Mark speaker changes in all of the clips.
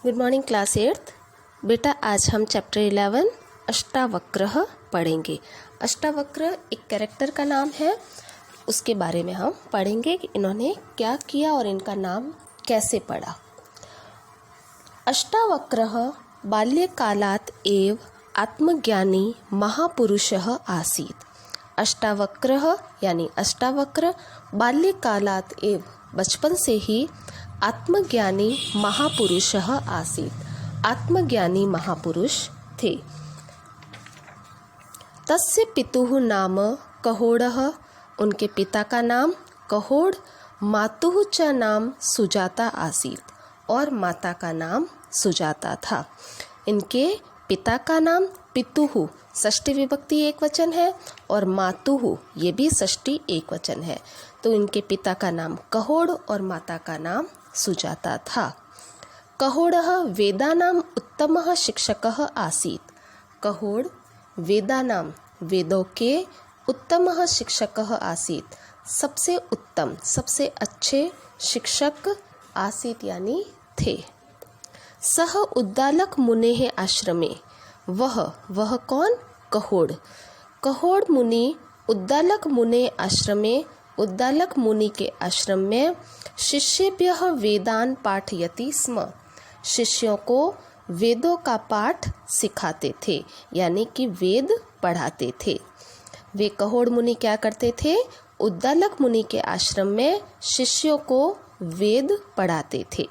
Speaker 1: Good morning class 8th। बेटा आज हम चैप्टर 11 अष्टावक्रः पढ़ेंगे। अष्टावक्र एक कैरेक्टर का नाम है, उसके बारे में हम पढ़ेंगे कि इन्होंने क्या किया और इनका नाम कैसे पड़ा। अष्टावक्रः बाल्यकालात् एव आत्मज्ञानी महापुरुषः आसीत्। अष्टावक्रः यानी अष्टावक्र बाल्यकालात् एव बचपन से ही आत्मज्ञानी महापुरुषः आसीत्, आत्मज्ञानी महापुरुष थे। तस्य पितुः नाम कहोडः, उनके पिता का नाम कहोड, मातुः च नाम सुजाता आसीत् और माता का नाम सुजाता था। इनके पिता का नाम पितुः षष्ठी विभक्ति एक वचन है और मातुः ये भी षष्ठी एक वचन है, तो इनके पिता का नाम कहोड और माता का नाम सुजाता था। कहोडः वेदानाम् उत्तमः शिक्षकः आसीत्। कहोड वेदानां वेदों के उत्तमः शिक्षकः आसीत्, सबसे उत्तम सबसे अच्छे शिक्षक आसीत् यानी थे। सह उद्दालक मुनेः आश्रमे, वह कौन? कहोड। कहोड मुनि उद्दालक मुने आश्रमे, उद्दालक मुनि के आश्रम में शिष्येभ्यः वेदान पाठयति स्म, शिष्यों को वेदों का पाठ सिखाते थे यानी कि वेद पढ़ाते थे। वे कहोड मुनि क्या करते थे? उद्दालक मुनि के आश्रम में शिष्यों को वेद पढ़ाते थे।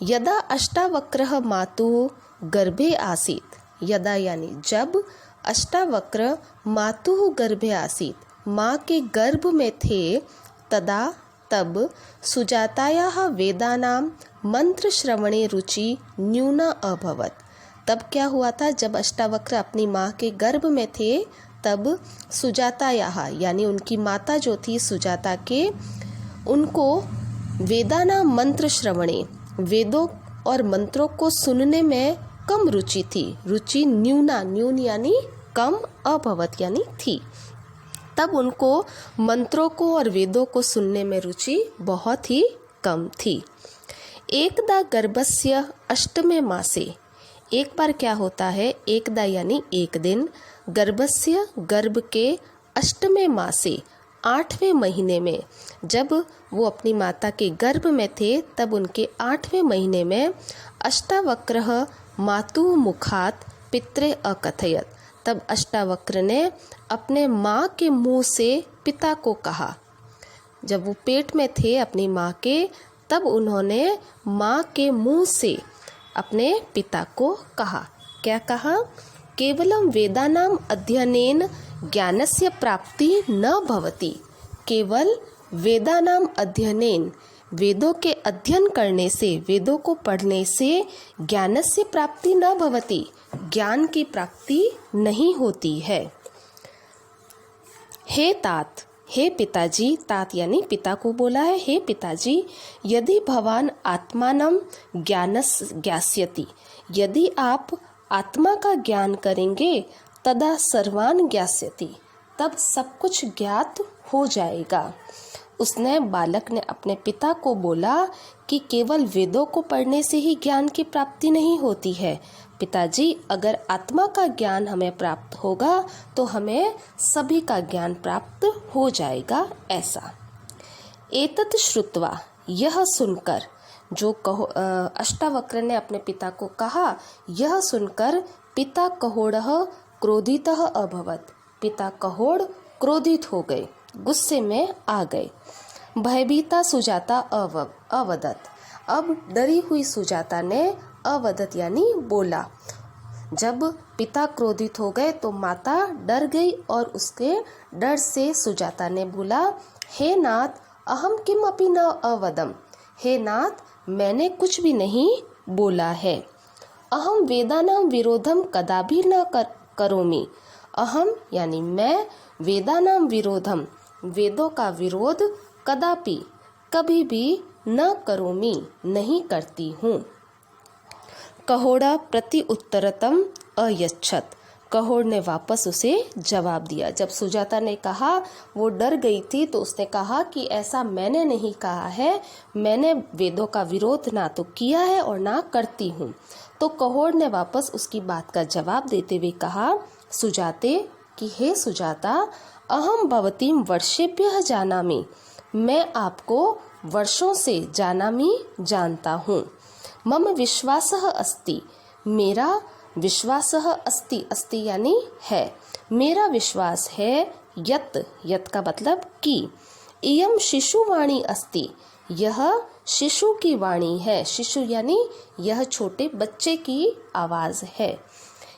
Speaker 1: यदा अष्टावक्रः मातुः गर्भे आसीत्, यदा यानी जब, अष्टावक्र मातुः गर्भे आसीत् माँ के गर्भ में थे, तदा तब सुजातायाः वेदानां मंत्र श्रवणे रुचि न्यूना अभवत्। तब क्या हुआ था? जब अष्टावक्र अपनी माँ के गर्भ में थे तब सुजातायाः यानी उनकी माता जो थी सुजाता के, उनको वेदानां मंत्र श्रवणे वेदों और मंत्रों को सुनने में कम रुचि थी। रुचि न्यूना, न्यून यानी कम, अभवत यानी थी। तब उनको मंत्रों को और वेदों को सुनने में रुचि बहुत ही कम थी। एकदा गर्भस्य अष्टमे मासे, एक बार क्या होता है? एकदा यानी एक दिन, गर्भस्य गर्भ के अष्टमे मासे 8वें महीने में, जब वो अपनी माता के गर्भ में थे तब उनके 8वें महीने में अष्टावक्रः मातुः मुखात् पित्रे अकथयत्, तब अष्टावक्र ने अपने माँ के मुंह से पिता को कहा। जब वो पेट में थे अपनी माँ के, तब उन्होंने माँ के मुंह से अपने पिता को कहा। क्या कहा? केवलम वेदानाम अध्ययनेन ज्ञानस्य प्राप्ति न भवति। केवल वेदानाम अध्ययनेन, वेदों के अध्ययन करने से, वेदों को पढ़ने से ज्ञानस्य प्राप्ति न भवति, ज्ञान की प्राप्ति नहीं होती है। हे तात, हे पिताजी, तात यानी पिता को बोला है, हे पिताजी, यदि भवान आत्मानं ज्ञास्यति, यदि आप आत्मा का ज्ञान करेंगे, तदा सर्वान ज्ञास्यति, तब सब कुछ ज्ञात हो जाएगा। उसने, बालक ने अपने पिता को बोला कि केवल वेदों को पढ़ने से ही ज्ञान की प्राप्ति नहीं होती है। पिताजी, अगर आत्मा का ज्ञान हमें प्राप्त होगा तो हमें सभी का ज्ञान प्राप्त हो जाएगा। ऐसा एतत् श्रुत्वा, यह सुनकर, जो अष्टावक्र ने अपने पिता को कहा, यह सुनकर पिता कहोडः क्रोधितः अभवत्, पिता कहोड क्रोधित हो गए, गुस्से में आ गए। भयभीता सुजाता अवदत्, अब डरी हुई सुजाता ने अवदत यानी बोला। जब पिता क्रोधित हो गए तो माता डर गई और उसके डर से सुजाता ने बोला, हे नाथ, अहम किम अपि न अवदम, हे नाथ, मैंने कुछ भी नहीं बोला है। अहम वेदानां विरोधम कदापि न करोमि, अहम यानी मैं, वेदानां विरोधम वेदों का विरोध, कदापि कभी भी, न करोमि नहीं करती हूँ। कहोडा प्रति उत्तरतम अयच्छत, कहोड़ ने वापस उसे जवाब दिया। जब सुजाता ने कहा, वो डर गई थी, तो उसने कहा कि ऐसा मैंने नहीं कहा है, मैंने वेदों का विरोध ना तो किया है और ना करती हूँ। तो कहोड़ ने वापस उसकी बात का जवाब देते हुए कहा सुजाते कि हे सुजाता, अहम भवतीम वर्षेभ्यः जानामि, मैं आपको वर्षों से जानामि जानता हूँ। मम विश्वासः अस्ति, मेरा विश्वासः अस्ति, अस्ति यानी है, मेरा विश्वास है, यत, यत का मतलब कि, इयम शिशुवाणी अस्ति, यह शिशु की वाणी है, शिशु यानी यह छोटे बच्चे की आवाज है,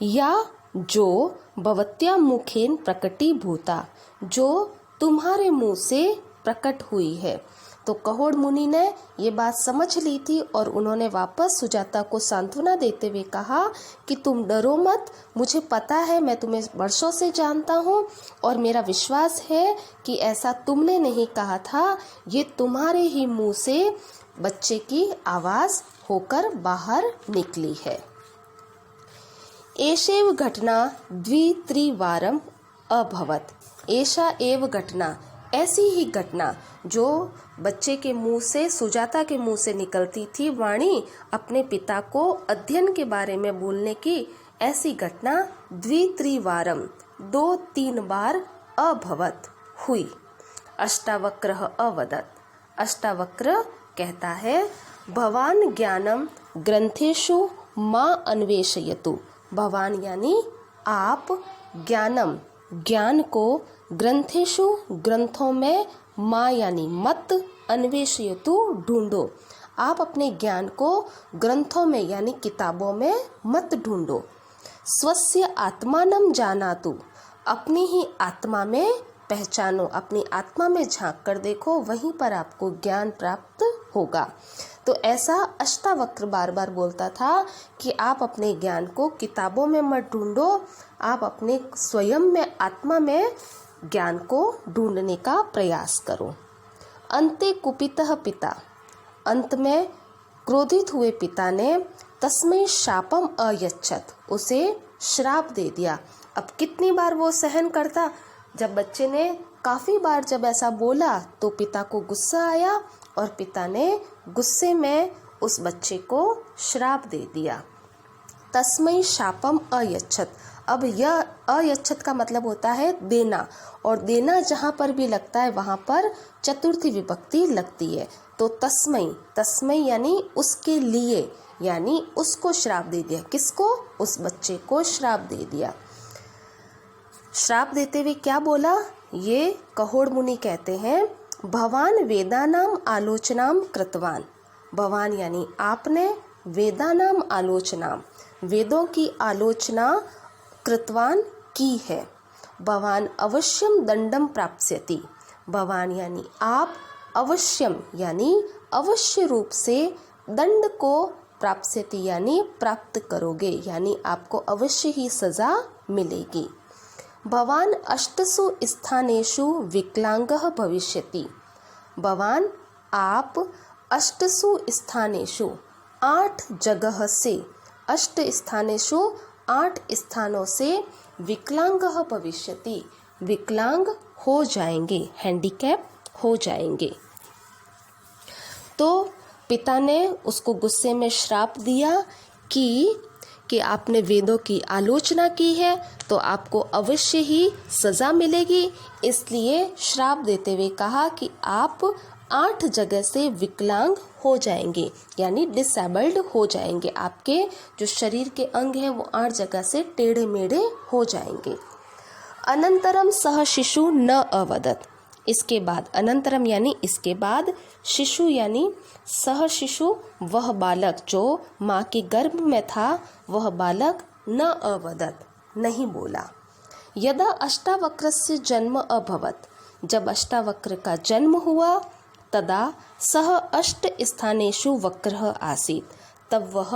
Speaker 1: या जो भवत्या मुखेन प्रकटीभूता, जो तुम्हारे मुंह से प्रकट हुई है। तो कहोड़ मुनि ने ये बात समझ ली थी और उन्होंने वापस सुजाता को सांत्वना देते हुए कहा कि तुम डरो मत, मुझे पता है, मैं तुम्हें वर्षों से जानता हूँ और मेरा विश्वास है कि ऐसा तुमने नहीं कहा था, ये तुम्हारे ही मुंह से बच्चे की आवाज़ होकर बाहर निकली है। एषैव घटना द्वित्रिवारम अभवत, ऐसा एव घटना, ऐसी ही घटना जो बच्चे के मुंह से, सुजाता के मुंह से निकलती थी वाणी अपने पिता को अध्ययन के बारे में बोलने की, ऐसी घटना द्वित्रिवारम, 2-3 बार अभवत हुई। अष्टावक्रः अवदत्, अष्टावक्र कहता है भवान ज्ञानम ग्रंथेषु मा अन्वेषयतु, भवान यानी आप, ज्ञानम ज्ञान को, ग्रंथेषु ग्रंथों में, माँ यानी मत, अन्वेषयतु ढूंढो, आप अपने ज्ञान को ग्रंथों में यानी किताबों में मत ढूंढो। स्वस्य आत्मानं जानातु, अपनी ही आत्मा में पहचानो, अपनी आत्मा में झांक कर देखो, वहीं पर आपको ज्ञान प्राप्त होगा। तो ऐसा अष्टावक्र बार बार बोलता था कि आप अपने ज्ञान को किताबों में मत ढूंढो, आप अपने स्वयं में, आत्मा में ज्ञान को ढूंढने का प्रयास करो। अन्ते कुपितः पिता, अंत में क्रोधित हुए पिता ने तस्मै शापम अयच्छत, उसे श्राप दे दिया। अब कितनी बार वो सहन करता, जब बच्चे ने काफ़ी बार जब ऐसा बोला तो पिता को गुस्सा आया और पिता ने गुस्से में उस बच्चे को श्राप दे दिया। तस्मै शापम अयच्छत, अब यह अयच्छत का मतलब होता है देना, और देना जहाँ पर भी लगता है वहाँ पर चतुर्थी विभक्ति लगती है। तो तस्मै, तस्मै यानी उसके लिए, यानी उसको श्राप दे दिया। किसको? उस बच्चे को श्राप दे दिया। श्राप देते हुए क्या बोला? ये कहोड़ मुनि कहते हैं भवान वेदानाम आलोचनाम कृतवान, भवान यानी आपने, वेदानाम आलोचनाम, वेदों की आलोचना कृतवान की है। भवान अवश्यम दंडम प्राप्स्यति, भवान यानी आप, अवश्यम यानी अवश्य रूप से, दंड को प्राप्स्यति यानी प्राप्त करोगे, यानी आपको अवश्य ही सजा मिलेगी। भवान अष्टसु स्थानेषु विकलांगः भविष्यति, भवान आप अष्टसु स्थानेषु 8 जगह से, अष्ट स्थानेषु 8 स्थानों से, विकलांगः भविष्यति विकलांग हो जाएंगे, हैंडीकैप हो जाएंगे। तो पिता ने उसको गुस्से में श्राप दिया कि आपने वेदों की आलोचना की है तो आपको अवश्य ही सज़ा मिलेगी, इसलिए श्राप देते हुए कहा कि आप 8 जगह से विकलांग हो जाएंगे, यानी डिसेबल्ड हो जाएंगे, आपके जो शरीर के अंग हैं वो 8 जगह से टेढ़े मेढ़े हो जाएंगे। अनंतरम सह शिशु न अवदत, इसके बाद, अनंतरम यानी इसके बाद, शिशु यानी सह शिशु वह बालक जो माँ के गर्भ में था, वह बालक न अवदत नहीं बोला। यदा अष्टावक्रस्य जन्म अभवत, जब अष्टावक्र का जन्म हुआ, तदा सह 8 स्थानेषु वक्रः आसीत्, तब वह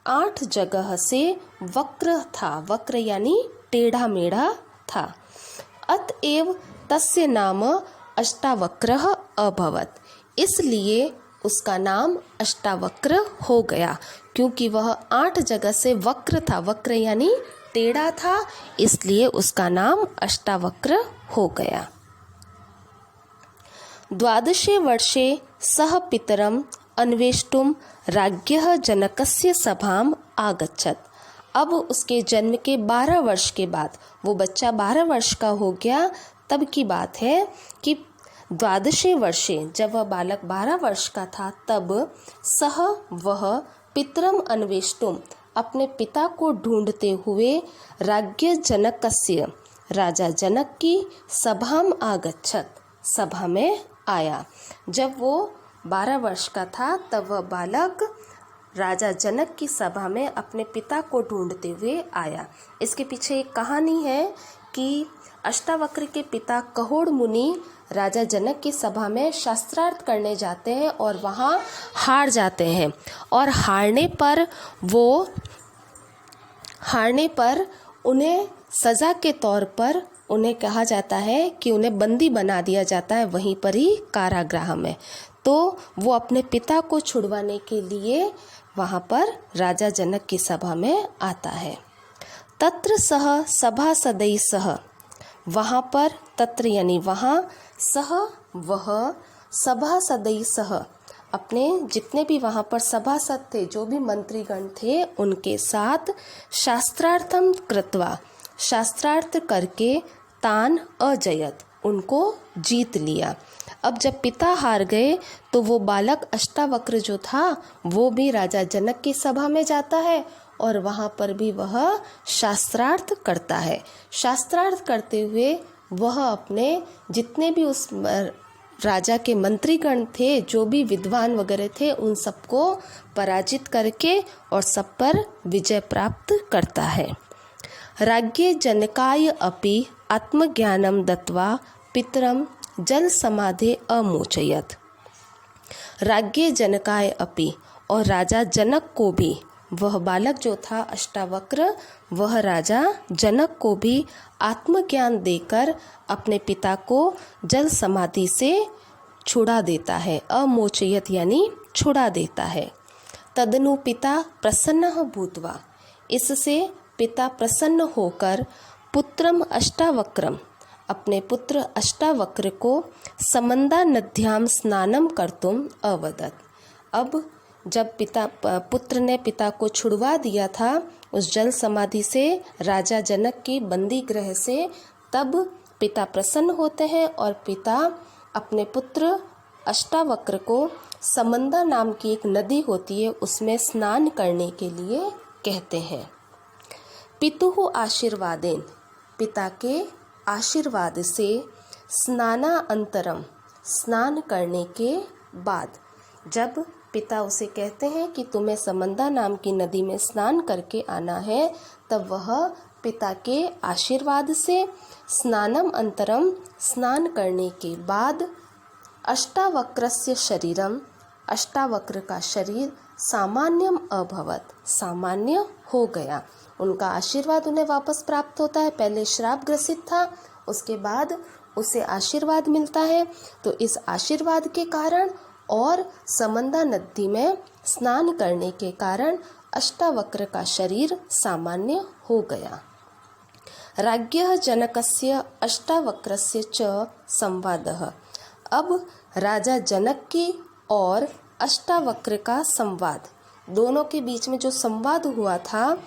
Speaker 1: 8 जगह से वक्र था, वक्र यानी टेढ़ा मेढ़ा था। अतएव तस्य नाम अष्टावक्रः अभवत, इसलिए उसका नाम अष्टावक्र हो गया, क्योंकि वह 8 जगह से वक्र था, वक्र यानी टेढ़ा था, इसलिए उसका नाम अष्टावक्र हो गया। द्वादशे वर्षे सः पितरम् अन्वेष्टुं राज्ञः जनकस्य सभाम् आगच्छत्। अब उसके जन्म के 12 वर्ष के बाद, वो बच्चा 12 वर्ष का हो गया, तब की बात है कि द्वादशे वर्षे, जब वह बालक 12 वर्ष का था, तब सह वह पितरम अन्वेष्टुम अपने पिता को ढूंढते हुए राज्ञ जनकस्य राजा जनक की सभाम आगच्छत सभा में आया। जब वो 12 वर्ष का था, तब वह बालक राजा जनक की सभा में अपने पिता को ढूंढते हुए आया। इसके पीछे एक कहानी है कि अष्टावक्र के पिता कहोड़ मुनि राजा जनक की सभा में शास्त्रार्थ करने जाते हैं और वहाँ हार जाते हैं, और हारने पर उन्हें सज़ा के तौर पर उन्हें कहा जाता है कि उन्हें बंदी बना दिया जाता है, वहीं पर ही कारागृह में। तो वो अपने पिता को छुड़वाने के लिए वहाँ पर राजा जनक की सभा में आता है। तत्र सह सभासदै सह, वहाँ पर तत्र यानी वहाँ, सह वह, सभासदै सह अपने जितने भी वहाँ पर सभासद थे, जो भी मंत्रीगण थे, उनके साथ शास्त्रार्थम कृत्वा, शास्त्रार्थ करके, तान अजयत, उनको जीत लिया। अब जब पिता हार गए तो वो बालक अष्टावक्र जो था वो भी राजा जनक की सभा में जाता है और वहाँ पर भी वह शास्त्रार्थ करता है। शास्त्रार्थ करते हुए वह अपने जितने भी उस राजा के मंत्रीगण थे, जो भी विद्वान वगैरह थे, उन सबको पराजित करके और सब पर विजय प्राप्त करता है। राज्ञे जनकाय अपि आत्मज्ञानम दत्वा पितरम जल समाधे अमोचयत। राज्ञे जनकाय अपि, और राजा जनक को भी, वह बालक जो था अष्टावक्र, वह राजा जनक को भी आत्मज्ञान देकर अपने पिता को जल समाधि से छुड़ा देता है। अमोचयत यानी छुड़ा देता है। तदनु पिता प्रसन्नः भूत्वा, इससे पिता प्रसन्न होकर पुत्रम अष्टावक्रम, अपने पुत्र अष्टावक्र को समंदा नद्याम स्नानम कर्तुम अवदत। अब जब पुत्र ने पिता को छुड़वा दिया था उस जल समाधि से, राजा जनक की बंदी गृह से, तब पिता प्रसन्न होते हैं और पिता अपने पुत्र अष्टावक्र को समंदा नाम की एक नदी होती है, उसमें स्नान करने के लिए कहते हैं। पितुः आशीर्वादेन, पिता के आशीर्वाद से, स्नाना अंतरम, स्नान करने के बाद, जब पिता उसे कहते हैं कि तुम्हें समंदा नाम की नदी में स्नान करके आना है, तब वह पिता के आशीर्वाद से स्नानम अंतरम, स्नान करने के बाद, अष्टावक्रस्य शरीरम, अष्टावक्र का शरीर सामान्यम अभवत, सामान्य हो गया। उनका आशीर्वाद उन्हें वापस प्राप्त होता है। पहले श्राप ग्रसित था, उसके बाद उसे आशीर्वाद मिलता है। तो इस आशीर्वाद के कारण और समंदा नदी में स्नान करने के कारण अष्टावक्र का शरीर सामान्य हो गया। राज्ञः जनकस्य अष्टावक्रस्य च संवादः, अब राजा जनक की और अष्टावक्र का संवाद, दोनों के बीच में जो संवाद हुआ था,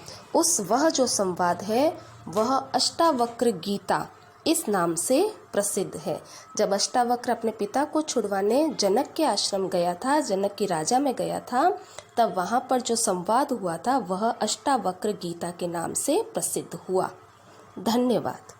Speaker 1: वह जो संवाद है वह अष्टावक्र गीता इस नाम से प्रसिद्ध है। जब अष्टावक्र अपने पिता को छुड़वाने जनक के आश्रम गया था, जनक की राजा में गया था, तब वहाँ पर जो संवाद हुआ था वह अष्टावक्र गीता के नाम से प्रसिद्ध हुआ। धन्यवाद।